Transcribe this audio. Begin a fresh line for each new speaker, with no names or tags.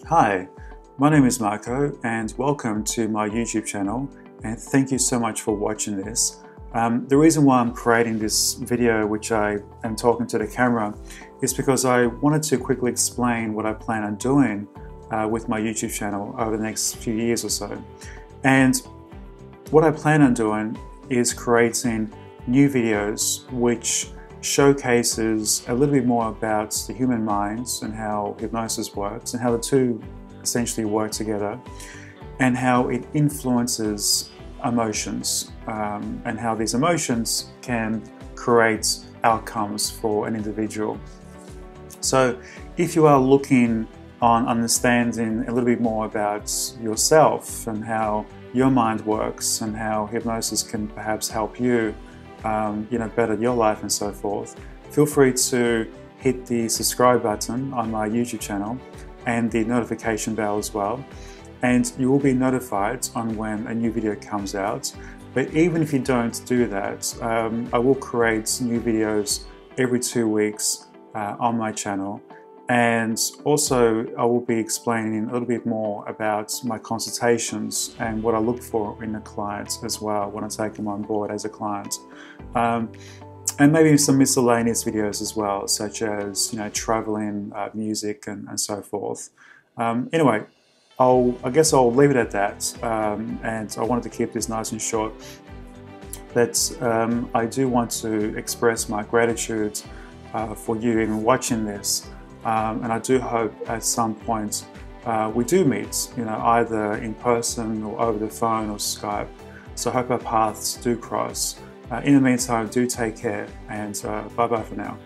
Hi, my name is Marco and welcome to my YouTube channel, and thank you so much for watching this. The reason why I'm creating this video, which I am talking to the camera, is because I wanted to quickly explain what I plan on doing with my YouTube channel over the next few years or so. And what I plan on doing is creating new videos which showcases a little bit more about the human mind and how hypnosis works and how the two essentially work together, and how it influences emotions and how these emotions can create outcomes for an individual. So if you are looking on understanding a little bit more about yourself and how your mind works and how hypnosis can perhaps help you better your life and so forth, feel free to hit the subscribe button on my YouTube channel and the notification bell as well, and you will be notified on when a new video comes out. But even if you don't do that, I will create new videos every 2 weeks on my channel, and also I will be explaining a little bit more about my consultations and what I look for in a client as well when I take them on board as a client. And maybe some miscellaneous videos as well, such as traveling, music, and so forth. Anyway, I guess I'll leave it at that. And I wanted to keep this nice and short. But I do want to express my gratitude for you even watching this. And I do hope at some point we do meet, either in person or over the phone or Skype. So I hope our paths do cross. In the meantime, do take care, and bye-bye for now.